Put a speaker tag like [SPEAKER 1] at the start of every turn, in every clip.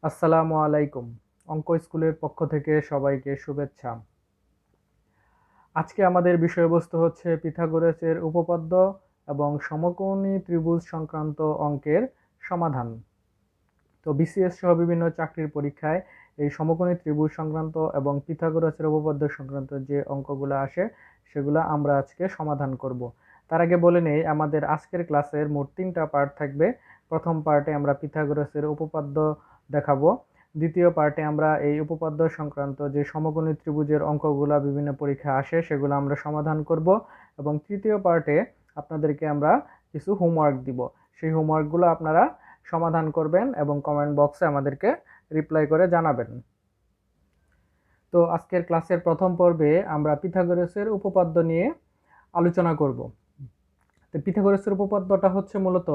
[SPEAKER 1] আসসালামু আলাইকুম। অঙ্ক স্কুলের পক্ষ থেকে সবাইকে শুভেচ্ছা। আজকে আমাদের বিষয়বস্তু হচ্ছে পিথাগোরাসের উপপাদ্য এবং সমকোণী ত্রিভুজ সংক্রান্ত অঙ্কের সমাধান। তো বিসিএস সহ বিভিন্ন চাকরির পরীক্ষায় এই সমকোণী ত্রিভুজ সংক্রান্ত এবং পিথাগোরাসের উপপাদ্য সংক্রান্ত যে অঙ্কগুলো আসে সেগুলো আমরা আজকে সমাধান করব। তার আগে বলে নেই, আমাদের আজকের ক্লাসের মোট 3টা পার্ট থাকবে। প্রথম পার্টে আমরা পিথাগোরাসের উপপাদ্য দেখাবো। দ্বিতীয় পার্টে আমরা এই উপপাদ্য সংক্রান্ত যে সমকোণী ত্রিভুজের অঙ্কগুলো বিভিন্ন পরীক্ষায় আসে সেগুলো আমরা সমাধান করব, এবং তৃতীয় পার্টে আপনাদেরকে আমরা কিছু হোমওয়ার্ক দিব। সেই হোমওয়ার্কগুলো আপনারা সমাধান করবেন এবং কমেন্ট বক্সে আমাদেরকে রিপ্লাই করে জানাবেন। তো আজকের ক্লাসের প্রথম পর্বে আমরা পিথাগোরাসের উপপাদ্য নিয়ে আলোচনা করব। তো পিথাগোরাসের উপপাদ্যটা হচ্ছে মূলত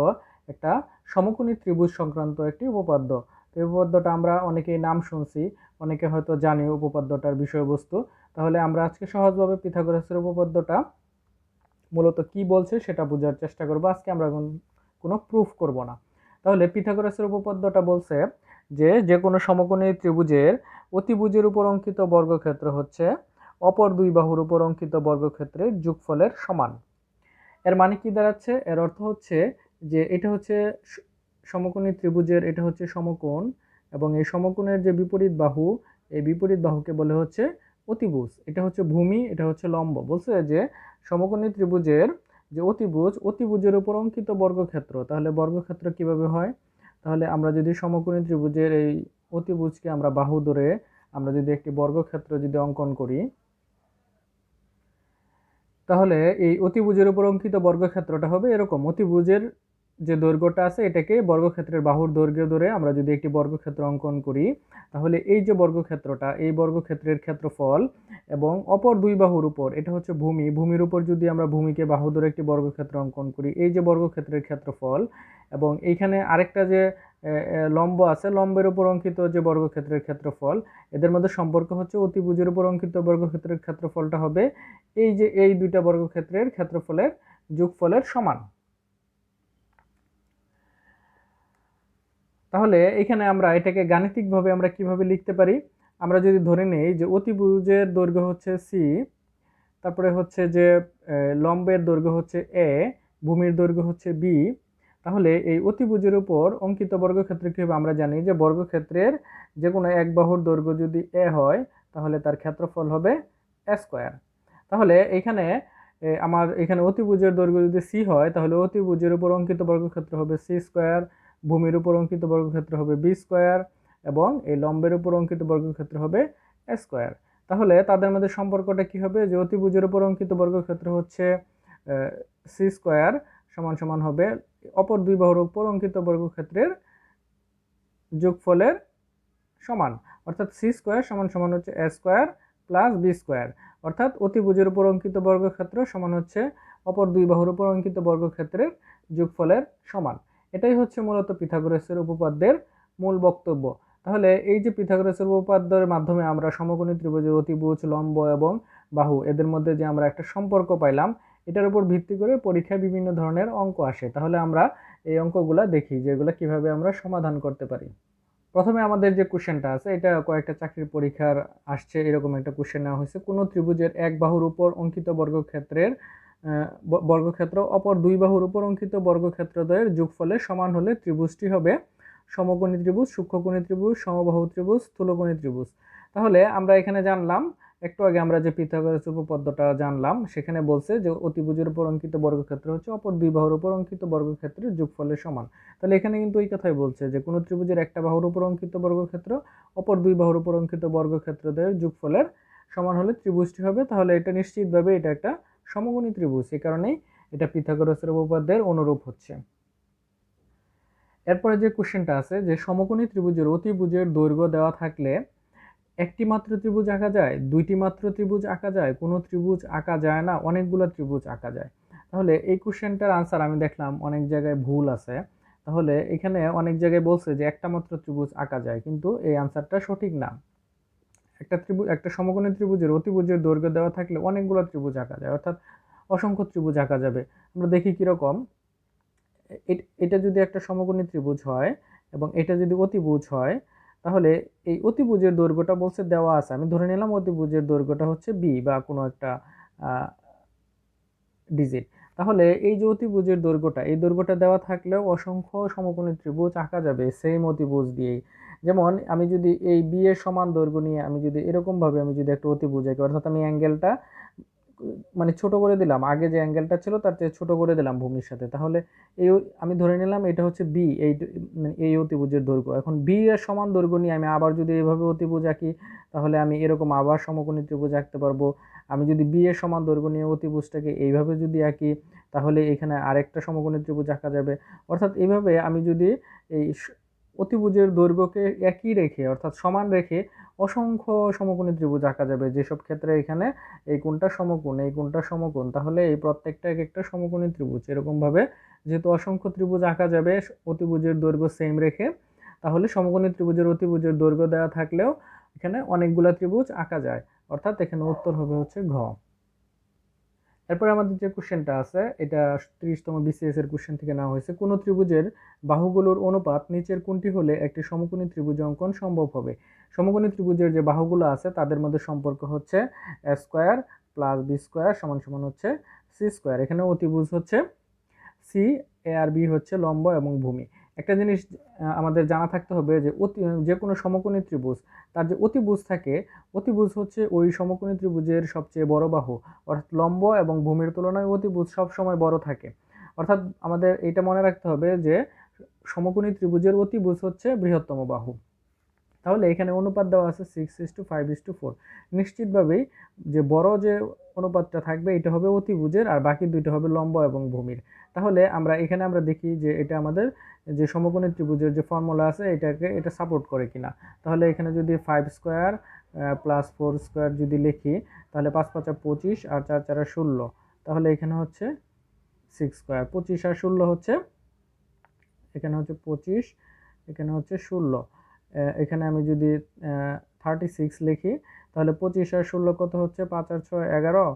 [SPEAKER 1] একটা সমকোণী ত্রিভুজ সংক্রান্ত একটি উপপাদ্য। তো এই উপপাদ্যটা আমরা অনেকেই নাম শুনছি, অনেকে হয়তো জানি উপপাদ্যটার বিষয়বস্তু। তাহলে আমরা আজকে সহজভাবে পিথাগোরাসের উপপাদ্যটা মূলত কি বলছে সেটা বোঝার চেষ্টা করব। আজকে আমরা কোনো প্রুফ করব না। তাহলে পিথাগোরাসের উপপাদ্যটা বলছে যে যে কোনো সমকোণী ত্রিভুজের অতিভুজের উপর অঙ্কিত বর্গক্ষেত্র হচ্ছে অপর দুই বাহুর উপর অঙ্কিত বর্গক্ষেত্রের যোগফলের সমান। এর মানে কি দাঁড়াচ্ছে? এর অর্থ হচ্ছে যে এটা হচ্ছে সমকোণী ত্রিভুজের, এটা হচ্ছে সমকোণ, এবং এই সমকোণের যে বিপরীত বাহু, এই বিপরীত বাহুকে বলে হচ্ছে অতিভুজ। এটা হচ্ছে ভূমি, এটা হচ্ছে লম্ব। বলছে যে সমকোণী ত্রিভুজের যে অতিভুজ, অতিভুজের উপর অঙ্কিত বর্গক্ষেত্র। তাহলে বর্গক্ষেত্র কিভাবে হয়? তাহলে আমরা যদি সমকোণী ত্রিভুজের এই অতিভুজকে আমরা বাহু ধরে আমরা যদি একটি বর্গক্ষেত্র যদি অঙ্কন করি, তাহলে এই অতিভুজের উপর অঙ্কিত বর্গক্ষেত্রটা হবে এরকম। অতিভুজের যে দৈর্ঘ্যটা আছে এটাকে বর্গক্ষেত্রের বাহুর দৈর্ঘ্য ধরে আমরা যদি একটি বর্গক্ষেত্র অঙ্কন করি, তাহলে এই যে বর্গক্ষেত্রটা, এই বর্গক্ষেত্রের ক্ষেত্রফল এবং অপর দুই বাহুর উপর, এটা হচ্ছে ভূমি, ভূমির উপর যদি আমরা ভূমিকে বাহু ধরে একটি বর্গক্ষেত্র অঙ্কন করি, এই যে বর্গক্ষেত্রের ক্ষেত্রফল, এবং এইখানে আরেকটা যে লম্ব আছে, লম্বের উপর অঙ্কিত যে বর্গক্ষেত্রের ক্ষেত্রফল, এদের মধ্যে সম্পর্ক হচ্ছে অতিভুজের উপর অঙ্কিত বর্গক্ষেত্রের ক্ষেত্রফলটা হবে এই যে এই দুইটা বর্গক্ষেত্রের ক্ষেত্রফলের যোগফলের সমান। তাহলে এখানে আমরা এটাকে গাণিতিকভাবে আমরা কিভাবে লিখতে পারি? আমরা যদি ধরে নেই যে অতিভুজের দৈর্ঘ্য হচ্ছে সি, তারপরে হচ্ছে যে লম্বের দৈর্ঘ্য হচ্ছে এ, ভূমির দৈর্ঘ্য হচ্ছে বি, তাহলে এই অতিভুজের উপর অঙ্কিত বর্গক্ষেত্র কি হবে? আমরা জানি যে বর্গক্ষেত্রের যে কোনো এক বাহুর দৈর্ঘ্য যদি এ হয় তাহলে তার ক্ষেত্রফল হবে এ স্কোয়ার। তাহলে এখানে আমার এখানে অতিভুজের দৈর্ঘ্য যদি সি হয় তাহলে অতিভুজের উপর অঙ্কিত বর্গক্ষেত্র হবে সি স্কোয়ার, ভূমির উপর অঙ্কিত বর্গক্ষেত্র হবে বি স্কোয়ার, এবং এই লম্বের উপর অঙ্কিত বর্গক্ষেত্র হবে এ স্কোয়ার। তাহলে তাদের মধ্যে সম্পর্কটা কি হবে? যে অতিভুজের উপর অঙ্কিত বর্গক্ষেত্র হচ্ছে সি স্কোয়ার সমান সমান হবে অপর দুই বাহুর উপর অঙ্কিত বর্গক্ষেত্রের যোগফলের সমান, অর্থাৎ সি স্কোয়ার সমান সমান হচ্ছে এ স্কোয়ার প্লাস বি স্কোয়ার, অর্থাৎ অতিভুজের উপর অঙ্কিত বর্গক্ষেত্র সমান হচ্ছে অপর দুই বাহুর উপর অঙ্কিত বর্গক্ষেত্রের যোগফলের সমান। এটাই হচ্ছে মূলত পিথাগোরাসের উপপাদ্যের মূল বক্তব্য। তাহলে এই যে পিথাগোরাসের উপপাদ্যের মাধ্যমে আমরা সমকোণী ত্রিভুজের অতিভুজ, লম্ব এবং বাহু এদের মধ্যে যে আমরা একটা সম্পর্ক পাইলাম, এটার উপর ভিত্তি করে পরীক্ষায় বিভিন্ন ধরনের অঙ্ক আসে। তাহলে আমরা এই অঙ্কগুলা দেখি যেগুলো কিভাবে আমরা সমাধান করতে পারি। প্রথমে আমাদের যে কোশ্চেনটা আছে এটা কয়েকটা চাকরির পরীক্ষার আসছে, এরকম একটা কোশ্চেন নেওয়া হয়েছে। কোন ত্রিভুজের এক বাহুর উপর অঙ্কিত বর্গক্ষেত্রের বর্গক্ষেত্র অপর দুই বাহুর উপর অঙ্কিত বর্গক্ষেত্রদ্বয়ের যোগফলের সমান হলে ত্রিভুজটি হবে সমকোণী ত্রিভুজ, সূক্ষ্মকোণী ত্রিভুজ, সমবাহু ত্রিভুজ, স্থূলকোণী ত্রিভুজ। তাহলে আমরা এখানে জানলাম, একটু আগে আমরা যে পিথাগোরাস উপপাদ্যটা জানলাম, সেখানে বলছে যে অতিভুজের উপর অঙ্কিত বর্গক্ষেত্র হচ্ছে অপর দুই বাহুর উপর অঙ্কিত বর্গক্ষেত্রের যোগফলের সমান। তাহলে এখানে কিন্তু এই কথাই বলছে যে কোনো ত্রিভুজের একটা বাহুর উপর অঙ্কিত বর্গক্ষেত্র অপর দুই বাহুর উপর অঙ্কিত বর্গক্ষেত্রদের যোগফলের সমান হলে ত্রিভুজটি হবে। তাহলে এটা নিশ্চিতভাবে এটা একটা সমকোণী ত্রিভুজ, এই কারণেই এটা পিথাগোরাসের উপপাদ্যের অনুরূপ হচ্ছে। এরপরে যে কোশ্চেনটা আছে যে সমকোণী ত্রিভুজের অতিভুজের দৈর্ঘ্য দেওয়া থাকলে একটি মাত্র ত্রিভুজ আঁকা যায়, দুইটি মাত্র ত্রিভুজ আঁকা যায়, কোনো ত্রিভুজ আঁকা যায় না, অনেকগুলো ত্রিভুজ আঁকা যায়। তাহলে এই কোশ্চেনটার আনসার আমি দেখলাম অনেক জায়গায় ভুল আছে। তাহলে এখানে অনেক জায়গায় বলছে যে একটা মাত্র ত্রিভুজ আঁকা যায়, কিন্তু এই আনসারটা সঠিক না। একটা সমকোণী ত্রিভুজের অতিভুজের দৈর্ঘ্য দেওয়া থাকলে অনেকগুলো ত্রিভুজ আঁকা যায়, অর্থাৎ অসংখ্য ত্রিভুজ আঁকা যাবে। আমরা দেখি কিরকম। এটা যদি একটা সমকোণী ত্রিভুজ হয় এবং এটা যদি অতিভুজ হয়, তাহলে এই অতিভুজের দৈর্ঘ্যটা বলছে দেওয়া আছে, আমি ধরে নিলাম অতিভুজের দৈর্ঘ্যটা হচ্ছে বি বা কোনো একটা ডিজিট। তাহলে এই যে অতিভুজের দৈর্ঘ্যটা, এই দৈর্ঘ্যটা দেওয়া থাকলেও অসংখ্য সমকোণী ত্রিভুজ আঁকা যাবে সেম অতিভুজ দিয়েই। যেমন আমি যদি এই বি এর সমান দৈর্ঘ্য নিয়ে আমি যদি এরকমভাবে আমি যদি একটা অতিভুজ আঁকি, অর্থাৎ আমি অ্যাঙ্গেলটা মানে ছোট করে দিলাম, আগে যে অ্যাঙ্গেলটা ছিল তার চেয়ে ছোট করে দিলাম ভূমির সাথে, তাহলে এই আমি ধরে নিলাম এটা হচ্ছে বি, এই অতিভুজের দৈর্ঘ্য। এখন বি এর সমান দৈর্ঘ্য নিয়ে আমি আবার যদি এইভাবে অতিভুজ আঁকি, তাহলে আমি এরকম আবার সমকোণী ত্রিভুজ আঁকতে পারবো। আমি যদি বি এর সমান দৈর্ঘ্য নিয়ে অতিভুজটাকে এইভাবে যদি আঁকি, তাহলে এখানে আরেকটা সমকোণী ত্রিভুজ আঁকা যাবে। অর্থাৎ এইভাবে আমি যদি এই অতিভুজের দৈর্ঘ্যকে একই রেখে অর্থাৎ সমান রেখে অসংখ্য সমকোণী ত্রিভুজ আঁকা যাবে, যেসব ক্ষেত্রে এখানে এই কোণটা সমকোণ, এই কোণটা সমকোণ, তাহলে এই প্রত্যেকটা এক একটা সমকোণী ত্রিভুজ। এরকমভাবে যেহেতু অসংখ্য ত্রিভুজ আঁকা যাবে অতিভুজের দৈর্ঘ্য সেম রেখে, তাহলে সমকোণী ত্রিভুজের অতিভুজের দৈর্ঘ্য দেওয়া থাকলেও এখানে অনেকগুলা ত্রিভুজ আঁকা যায়। অর্থাৎ এখানে উত্তর হবে হচ্ছে ঘ। এরপরে আমাদের যে কোশ্চেনটা আছে এটা 30তম বিসিএস এর কোশ্চেন থেকে নেওয়া হয়েছে। কোন ত্রিভুজের বাহুগুলোর অনুপাত নিচের কোনটি হলে একটি সমকোণী ত্রিভুজ অঙ্কন সম্ভব হবে? সমকোণী ত্রিভুজের যে বাহুগুলো আছে তাদের মধ্যে সম্পর্ক হচ্ছে a square plus b square সমান সমান হচ্ছে c স্কয়ার। এখানে অতিভুজ হচ্ছে সি, এ আর বি হচ্ছে লম্ব এবং ভূমি। একটা জিনিস আমাদের জানা থাকতে হবে যে যে কোনো সমকোণী ত্রিভুজ তার যে অতিভুজ থাকে, অতিভুজ হচ্ছে ওই সমকোণী ত্রিভুজের সবচেয়ে বড় বাহু। অর্থাৎ লম্ব এবং ভূমির তুলনায় অতিভুজ সবসময় বড় থাকে। অর্থাৎ আমাদের এটা মনে রাখতে হবে যে সমকোণী ত্রিভুজের অতিভুজ হচ্ছে বৃহত্তম বাহু। তাহলে এখানে অনুপাত দেওয়া আছে 6:5:4। নিশ্চিতভাবেই যে বড় যে অনুপাতটা থাকবে এটা হবে অতিভুজের, আর বাকি দুইটা হবে লম্ব এবং ভূমির। তাহলে আমরা দেখি যে এটা আমাদের যে সমকোণী ত্রিভুজের যে ফর্মুলা আছে এটা সাপোর্ট করে কিনা। তাহলে এখানে যদি 5 স্কয়ার প্লাস 4 স্কয়ার যদি লিখি, তাহলে 5 5 25 আর 4 4 16, তাহলে এখানে হচ্ছে 6 স্কয়ার। 25 আর 16 হচ্ছে, এখানে হচ্ছে 25, এখানে হচ্ছে 16। এখানে আমি যদি 36 লিখি, তাহলে 25 আর 16 কত হচ্ছে, 5 আর 6 11,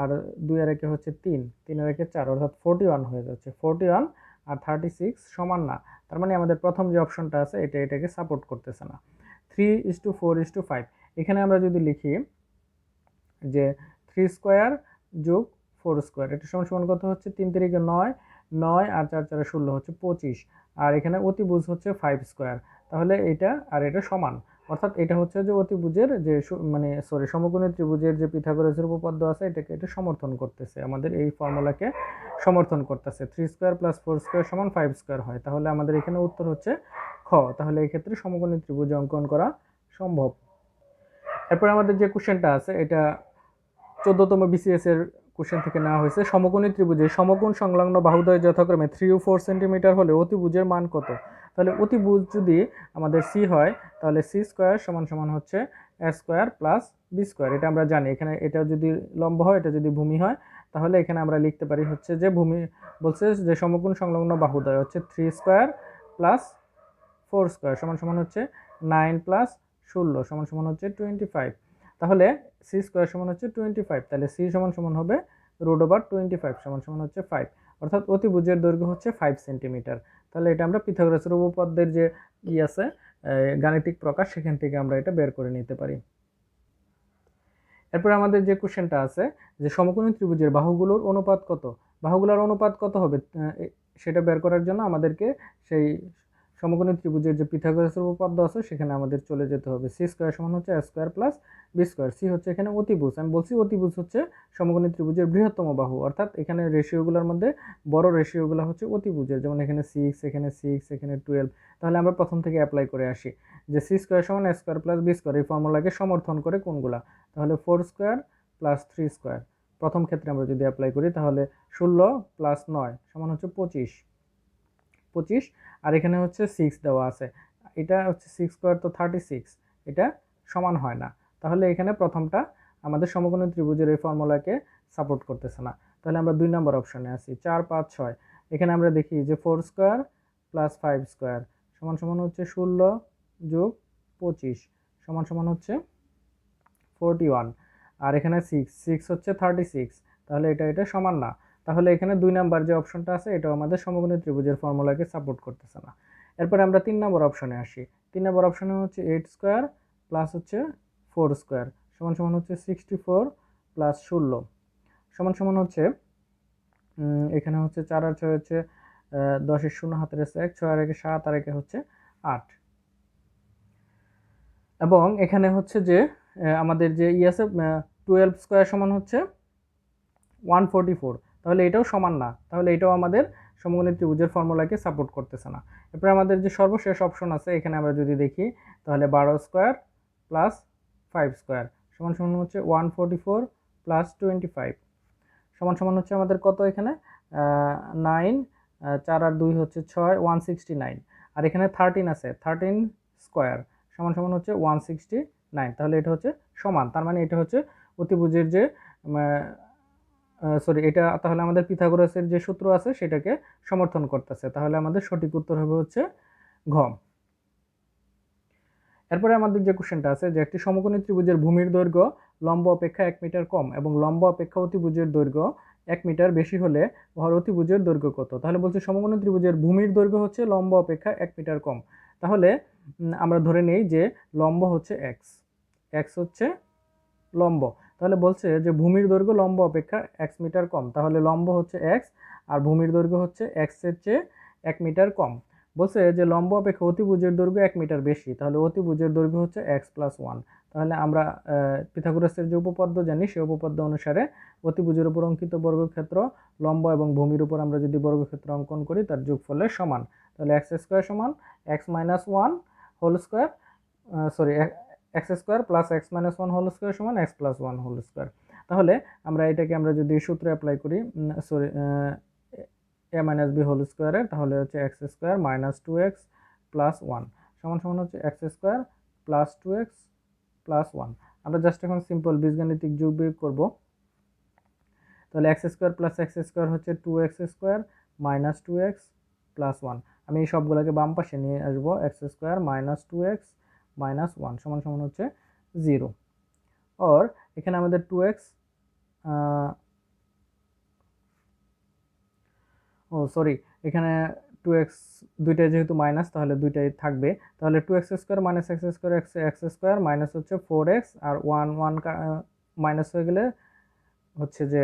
[SPEAKER 1] আর 2 আর 1 হচ্ছে 3, 3 আর 1 4, অর্থাৎ 41 হয়ে যাচ্ছে। 41 আর 36 সমান না, তার মানে আমাদের প্রথম যে অপশনটা আছে এটাকে সাপোর্ট করতেছে না। 3:4:5, এখানে আমরা যদি লিখি যে 3 স্কয়ার যোগ 4 স্কয়ার, এটা সমান সমান কত হচ্ছে, 3 3 9, 9 আর 4 4 16 হচ্ছে 25, আর এখানে অতিভুজ হচ্ছে 5 স্কয়ার। তাহলে এটা আর এটা সমান, অর্থাৎ এটা হচ্ছে যে অতিভুজের যে সমকোণী ত্রিভুজের যে পিথাগোরাসের উপপাদ্য আছে এটা সমর্থন করতেছে, আমাদের এই ফর্মুলাকে সমর্থন করতেছে। 3 স্কয়ার প্লাস 4 স্কয়ার সমান 5 স্কয়ার হয়। তাহলে আমাদের এখানে উত্তর হচ্ছে খ। তাহলে এই ক্ষেত্রে সমকোণী ত্রিভুজ অঙ্কন করা সম্ভব। এরপর আমাদের যে কোশ্চেনটা আছে এটা 14তম বিসিএস এর কোশ্চেন থেকে নেওয়া হয়েছে। সমকোণী ত্রিভুজের সমকোণ সংলগ্ন বাহুদ্বয় যথাক্রমে 3 ও 4 সেন্টিমিটার হলে অতিভুজের মান কত? তাহলে অতিভুজ যদি আমাদের সি হয়, তাহলে সি স্কয়ার সমান সমান হচ্ছে a square plus b square. এটা আমরা জানি। এখানে এটা যদি লম্ব হয়, এটা যদি ভূমি হয়, তাহলে এখানে আমরা লিখতে পারি হচ্ছে যে ভূমি বলছে যে সমকোণ সংলগ্ন বাহুদ্বয় হচ্ছে 3 স্কয়ার প্লাস 4 স্কয়ার সমান সমান হচ্ছে 9 প্লাস 16 সমান সমান হচ্ছে 25। তাহলে সি স্কয়ার সমান হচ্ছে 25, তাহলে সি সমান সমান হবে √25 সমান সমান হচ্ছে 5। অর্থাৎ অতিভুজের দৈর্ঘ্য হচ্ছে 5 সেন্টিমিটার। তাহলে এটা আমরা পিথাগোরাসের উপপাদ্যের যে আছে গাণিতিক প্রকাশ, সেখান থেকে আমরা এটা বের করে নিতে পারি। এরপর আমাদের যে কোশ্চেনটা আছে যে সমকোণী ত্রিভুজের বাহুগুলোর অনুপাত কত? বাহুগুলোর অনুপাত কত হবে সেটা বের করার জন্য আমাদেরকে সেই সমকোণী ত্রিভুজের যে পিথাগোরাসের উপপাদ্য আছে সেখানে আমাদের চলে যেতে হবে। সি স্কয়ার সমান হচ্ছে a square plus b square. C হচ্ছে এখানে অতিভুজ, আমি বলছি অতিভুজ হচ্ছে সমকোণী ত্রিভুজের বৃহত্তম বাহু, অর্থাৎ এখানে রেশিওগুলোর মধ্যে বড় রেশিওগুলো হচ্ছে অতিভুজের, যেমন এখানে 6, এখানে 6, এখানে 12। তাহলে আমরা প্রথম থেকে অ্যাপ্লাই করে আসি যে সি স্কয়ার সমান এ স্কয়ার প্লাস বি স্কয়ার, এই ফর্মুলাকে সমর্থন করে কোনগুলা? তাহলে 4 স্কয়ার প্লাস 3 স্কয়ার। প্রথম ক্ষেত্রে আমরা যদি অ্যাপ্লাই করি, তাহলে 16 প্লাস 9 সমান হচ্ছে 25, 25, আর এখানে হচ্ছে 6 দেওয়া আছে, এটা হচ্ছে 6 স্কয়ার তো 36, এটা সমান হয় না। তাহলে এখানে প্রথমটা আমাদের সমকোণী ত্রিভুজের এই ফর্মুলাকে সাপোর্ট করতেছে না। তাহলে আমরা 2 নম্বর অপশনে আছি, 4 5 6। এখানে আমরা দেখি যে 4 স্কয়ার প্লাস 5 স্কয়ার সমান সমান হচ্ছে 16 যোগ 25 সমান সমান হচ্ছে 41, আর এখানে 6 হচ্ছে 36, তাহলে এটা সমান না। তাহলে এখানে 2 নাম্বার যে অপশনটা আছে এটাও আমাদের সমকোণী ত্রিভুজের ফর্মুলাকে সাপোর্ট করতেছে না। এরপরে আমরা 3 নম্বর অপশনে আসি। 3 নম্বর অপশনে হচ্ছে 8 স্কোয়ার প্লাস হচ্ছে 4 স্কোয়ার সমান সমান হচ্ছে 64 প্লাস 16 সমান সমান হচ্ছে এখানে হচ্ছে 4 আর 6 হচ্ছে 10-এর শূন্য হাতের আছে 1, 6 আর 1 7 আর 1 হচ্ছে 8 এবং এখানে হচ্ছে যে আমাদের যে আছে 12 স্কোয়ার সমান হচ্ছে 144, তাহলে এটাও সমান না, তাহলে এটাও আমাদের সমকোণী ত্রিভুজের ফর্মুলাকে সাপোর্ট করতেছে না। এরপরে আমাদের যে সর্বশেষ অপশন আছে এখানে আমরা যদি দেখি তাহলে 12 স্কোয়ার প্লাস 5 স্কোয়ার সমান সমান হচ্ছে 144 প্লাস 25 সমান সমান হচ্ছে আমাদের কত এখানে 9, 4 আর 2 হচ্ছে 6, 169 আর এখানে 13 আছে 13 স্কোয়ার সমান সমান হচ্ছে 169, তাহলে এটা হচ্ছে সমান, তার মানে এটা হচ্ছে অতিভুজের যে সরি এটা তাহলে আমাদের পিথাগোরাসের যে সূত্র আছে সেটাকে সমর্থন করতেছে, তাহলে আমাদের সঠিক উত্তর হবে হচ্ছে ঘ। এরপরে আমাদের যে কোশ্চেনটা আছে যে একটি সমকোণী ত্রিভুজের ভূমির দৈর্ঘ্য লম্ব অপেক্ষা 1 মিটার কম এবং লম্ব অপেক্ষা অতিভুজের দৈর্ঘ্য 1 মিটার বেশি হলে উহার অতিভুজের দৈর্ঘ্য কত। তাহলে বলছে সমকোণী ত্রিভুজের ভূমির দৈর্ঘ্য হচ্ছে লম্ব অপেক্ষা 1 মিটার কম, তাহলে আমরা ধরে নেই যে লম্ব হচ্ছে এক্স, এক্স হচ্ছে লম্ব, তাহলে বলছে যে ভূমির দৈর্ঘ্য লম্ব অপেক্ষা 1 মিটার কম, তাহলে লম্ব হচ্ছে এক্স আর ভূমির দৈর্ঘ্য হচ্ছে এক্স এর চেয়ে 1 মিটার কম। বলছে যে লম্ব অপেক্ষা অতিভুজের দৈর্ঘ্য 1 মিটার বেশি, তাহলে অতিভুজের দৈর্ঘ্য হচ্ছে এক্স প্লাস 1, তাহলে আমরা পিথাগোরাসের যে উপপাদ্য জানি সেই উপপাদ্য অনুসারে অতিভুজের উপর অঙ্কিত বর্গক্ষেত্র লম্ব এবং ভূমির উপর আমরা যদি বর্গক্ষেত্র অঙ্কন করি তার যোগফলের সমান, তাহলে এক্স স্কোয়ার সমান X minus 1 whole square sorry X square plus X minus 1 whole square সমান এক্স প্লাস 1 হোল স্কোয়ার। তাহলে আমরা এটাকে আমরা যদি সূত্রে অ্যাপ্লাই করি sorry A minus B whole স্কোয়ারের, তাহলে হচ্ছে x square minus 2x plus 1 সমান সমান হচ্ছে x square plus 2x plus 1। আমরা জাস্ট এখন সিম্পল বীজগাণিতিক যোগ বিয়োগ করব, তাহলে X square plus x square হচ্ছে 2x square minus 2x plus 1, আমি এই সবগুলোকে বাম পাশে নিয়ে আসবো, x square minus 2x minus 1 সমান সমান হচ্ছে 0, और এখানে আমাদের 2x ও সরি এখানে 2x দুইটাই যেহেতু মাইনাস তাহলে দুইটাই থাকবে, তাহলে 2x square minus x square x square minus হচ্ছে 4x আর 1 1 মাইনাস হয়ে গেলে হচ্ছে যে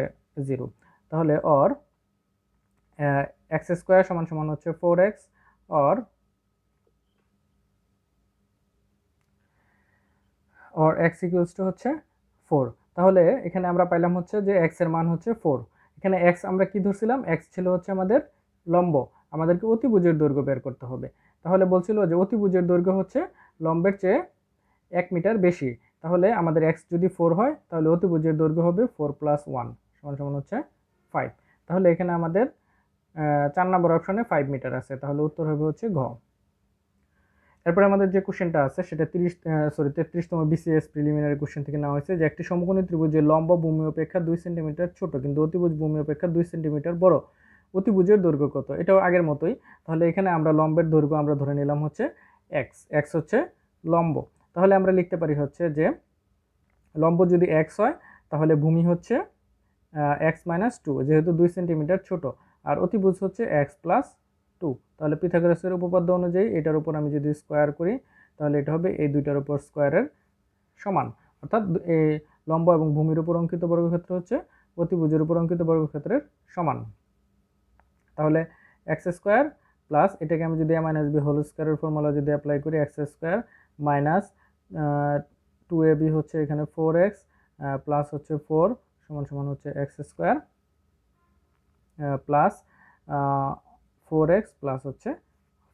[SPEAKER 1] 0, তাহলে और এক্স স্কোয়ার সমান সমান হচ্ছে 4x और x ইকুয়ালস টু হচ্ছে 4, তাহলে এখানে আমরা পাইলাম হচ্ছে যে x এর মান হচ্ছে 4, এখানে x আমরা কি ধরছিলাম x ছিল হচ্ছে আমাদের লম্ব, আমাদেরকে অতিভুজের দৈর্ঘ্য বের করতে হবে, তাহলে বলছিল যে অতিভুজের দৈর্ঘ্য হচ্ছে লম্বের চেয়ে 1 মিটার বেশি, তাহলে আমাদের x যদি 4 হয় তাহলে অতিভুজের দৈর্ঘ্য হবে 4 প্লাস 1 সমান সমান হচ্ছে 5, তাহলে এখানে আমাদের 4 নম্বর অপশনে 5 মিটার আছে, তাহলে উত্তর হবে হচ্ছে ঘ। এরপরে আমাদের যে কোশ্চেনটা আছে সেটা 33তম বিসিএস প্রিলিমিনারি কোশ্চেন থেকে নেওয়া হয়েছে যে একটি সমকোণী ত্রিভুজের লম্ব ভূমি অপেক্ষা 2 সেন্টিমিটার ছোট কিন্তু অতিভুজ ভূমি অপেক্ষা 2 সেন্টিমিটার বড়, অতিভুজের দৈর্ঘ্য কত। এটাও আগের মতোই, তাহলে এখানে আমরা লম্বের দৈর্ঘ্য আমরা ধরে নিলাম হচ্ছে এক্স, এক্স হচ্ছে লম্ব, তাহলে আমরা লিখতে পারি হচ্ছে যে লম্ব যদি এক্স হয় তাহলে ভূমি হচ্ছে এক্স মাইনাস 2 যেহেতু 2 সেন্টিমিটার ছোট, আর অতিভুজ হচ্ছে এক্স প্লাস 2, তাহলে পিথাগোরাসের উপপাদ্য অনুযায়ী এটার উপর আমি যদি স্কোয়ার করি তাহলে এটা হবে এই দুইটার উপর স্কোয়ারের সমান, অর্থাৎ এই লম্ব এবং ভূমির উপর অঙ্কিত বর্গক্ষেত্র হচ্ছে অতিভুজের উপর অঙ্কিত বর্গক্ষেত্রের সমান, তাহলে এক্স স্কোয়ার প্লাস এটাকে আমি যদি এ মাইনাস বি হোল স্কোয়ারের ফর্মুলা যদি অ্যাপ্লাই করি এক্স স্কোয়ার মাইনাস 2ab হচ্ছে এখানে 4x প্লাস হচ্ছে 4 সমান সমান হচ্ছে x square plus 4x plus হচ্ছে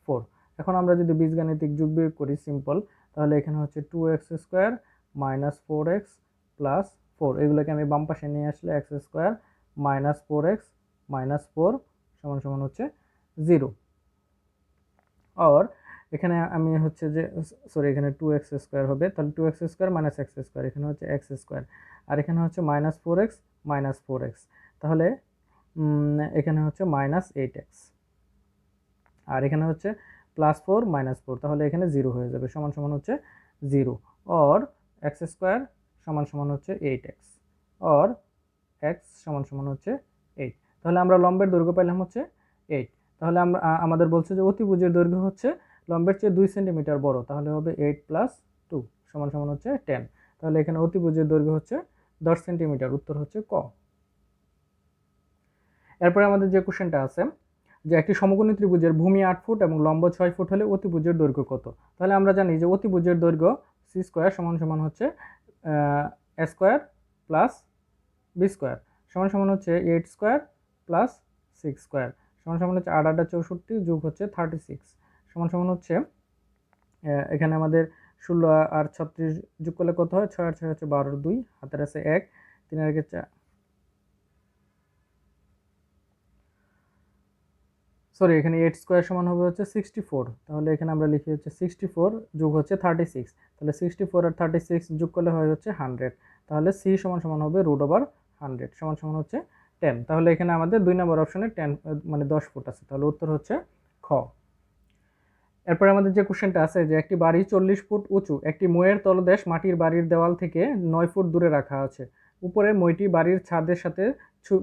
[SPEAKER 1] 4। এখন আমরা যদি বীজগাণিতিক যোগ বিয়োগ করি সিম্পল, তাহলে এখানে হচ্ছে 2x square minus 4x plus 4, এগুলোকে আমি বাম পাশে নিয়ে আসলে x square minus 4x minus 4 সমান সমান হচ্ছে 0, और এখানে আমি হচ্ছে যে সরি এখানে 2x স্কোয়ার হবে, তাহলে 2x square minus x square এখানে হচ্ছে এক্স স্কোয়ার আর এখানে হচ্ছে মাইনাস 4x মাইনাস 4x, তাহলে এখানে হচ্ছে মাইনাস 8x আর এখানে হচ্ছে প্লাস 4 মাইনাস 4, তাহলে এখানে 0 হয়ে যাবে সমান সমান হচ্ছে 0, और এক্স স্কোয়ার সমান সমান হচ্ছে 8x और x সমান সমান হচ্ছে 8, তাহলে আমরা লম্বের দৈর্ঘ্য পেলাম হচ্ছে 8, তাহলে আমরা আমাদের বলছে যে অতিভুজের দৈর্ঘ্য হচ্ছে লম্বের চেয়ে 2 সেন্টিমিটার বড়, তাহলে হবে 8 + 2 সমান সমান হচ্ছে 10। তাহলে এখানে অতিভুজের দৈর্ঘ্য হচ্ছে 10 সেন্টিমিটার, উত্তর হচ্ছে ক। এরপরে আমাদের যে কোশ্চেনটা আছে যে একটি সমকোণী ত্রিভুজের ভূমি 8 ফুট এবং লম্ব 6 ফুট হলে অতিভুজের দৈর্ঘ্য কত? তাহলে আমরা জানি যে অতিভুজের দৈর্ঘ্য সি স্কোয়ার সমান সমান হচ্ছে এ স্কোয়ার প্লাস বি স্কোয়ার সমান সমান হচ্ছে 8 স্কোয়ার প্লাস 6 স্কোয়ার সমান সমান হচ্ছে 8 8 64 যোগ হচ্ছে 36 সমান সমান হচ্ছে এখানে আমাদের 16 আর 36 যোগ করলে কত হয়? 6 আর 6 হচ্ছে 12, 2 হাতের আছে 1, 3 আর 1 4, সরি এখানে 8 স্কোয়ার সমান হবে হচ্ছে 64, তাহলে এখানে আমরা লিখি হচ্ছে 64 যোগ হচ্ছে 36, তাহলে 64 আর 36 যোগ করলে হয় হচ্ছে 100, তাহলে সি সমান সমান হবে √100 সমান সমান হচ্ছে 10। তাহলে এখানে আমাদের 2 নম্বর অপশনে 10 মানে 10 ফুট আছে, তাহলে উত্তর হচ্ছে খ। এরপরে আমাদের যে কোশ্চেনটা আছে যে একটি বাড়ি 40 ফুট উঁচু, একটি মইয়ের তলদেশ মাটির বাড়ির দেওয়াল থেকে 9 ফুট দূরে রাখা আছে। উপরে মইটি বাড়ির ছাদের সাথে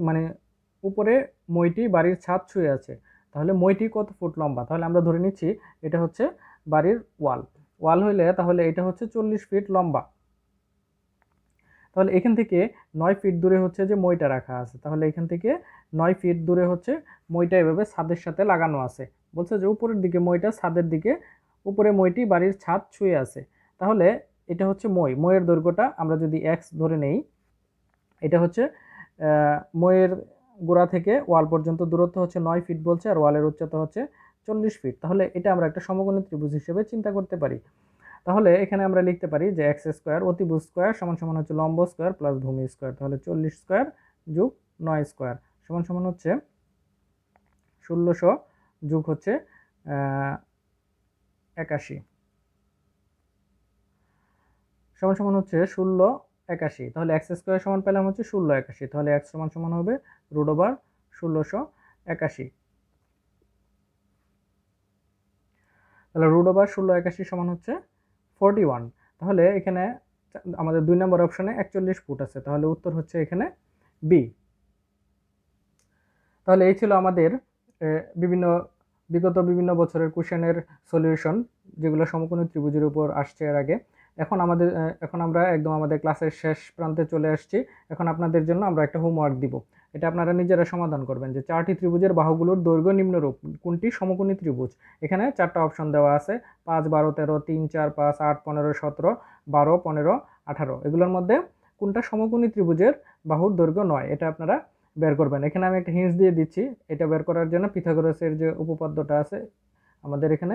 [SPEAKER 1] মানে উপরে মইটি বাড়ির ছাদ ছুঁয়ে আছে, তাহলে মইটি কত ফুট লম্বা? তাহলে আমরা ধরে নিচ্ছি এটা হচ্ছে বাড়ির ওয়াল হইলে তাহলে এটা হচ্ছে 40 ফিট লম্বা। তাহলে এখান থেকে 9 ফিট দূরে হচ্ছে যে মইটা রাখা আছে, তাহলে এখান থেকে 9 ফিট দূরে হচ্ছে মইটা এভাবে ছাদের সাথে লাগানো আছে। বলছে যে উপরের দিকে মইটা ছাদের দিকে, উপরে মইটি বাড়ির ছাদ ছুঁয়ে আছে, তাহলে এটা হচ্ছে মইয়ের দৈর্ঘ্যটা আমরা যদি এক্স ধরে নেই, এটা হচ্ছে মইয়ের গোড়া থেকে ওয়াল পর্যন্ত দূরত্ব হচ্ছে 9 ফিট বলছে, আর ওয়ালের উচ্চতা হচ্ছে 40 ফিট। তাহলে এটা আমরা একটা সমকোণী ত্রিভুজ হিসেবে চিন্তা করতে পারি। তাহলে এখানে আমরা লিখতে পারি যে এক্স স্কোয়ার অতিভুজ স্কোয়ার সমান সমান হচ্ছে লম্ব স্কোয়ার প্লাস ভূমি স্কোয়ার, তাহলে 40 স্কোয়ার যোগ 9 স্কোয়ার সমান সমান হচ্ছে 1600 যোগ হচ্ছে 81 সমান সমান হচ্ছে 1681। তাহলে এক্স স্কোয়ার সমান পেলাম হচ্ছে 1681, তাহলে এক্স সমান সমান হবে √1681। তাহলে √1681 সমান হচ্ছে 41। তাহলে এখানে আমাদের 2 নম্বর অপশনে 41 ফুট আছে, তাহলে উত্তর হচ্ছে এখানে বি। তাহলে এই ছিল আমাদের বিগত বিভিন্ন বছরের কোশ্চেনের সলিউশন, যেগুলো সমকোণী ত্রিভুজের উপর আসছে এর আগে। এখন আমরা একদম আমাদের ক্লাসের শেষ প্রান্তে চলে আসছি। এখন আপনাদের জন্য আমরা একটা হোমওয়ার্ক দিব, এটা আপনারা নিজেরা সমাধান করবেন যে 4টি ত্রিভুজের বাহুগুলোর দৈর্ঘ্য নিম্নরূপ, কোনটি সমকোণী ত্রিভুজ। এখানে 4টা অপশন দেওয়া আছে, 5 12 13 3 4 5 8 15 17 12 15 18, এগুলোর মধ্যে কোনটা সমকোণী ত্রিভুজের বাহুর দৈর্ঘ্য নয়, এটা আপনারা বের করবেন। এখানে আমি একটা হিন্টস দিয়ে দিচ্ছি, এটা বের করার জন্য পিথাগোরাসের যে উপপাদ্যটা আছে আমাদের এখানে,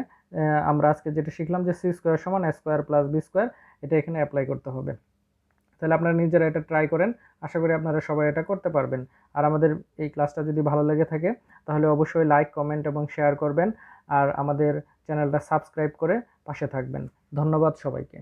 [SPEAKER 1] আমরা আজকে যেটা শিখলাম যে সি স্কোয়ার সমান এ স্কোয়ার প্লাস বি স্কোয়ার, এটা এখানে অ্যাপ্লাই করতে হবে। তাহলে আপনারা নিজেরা এটা ট্রাই করেন, আশা করি আপনারা সবাই এটা করতে পারবেন। আর আমাদের এই ক্লাসটা যদি ভালো লেগে থাকে তাহলে অবশ্যই লাইক কমেন্ট এবং শেয়ার করবেন, আর আমাদের চ্যানেলটা সাবস্ক্রাইব করে পাশে থাকবেন। ধন্যবাদ সবাইকে।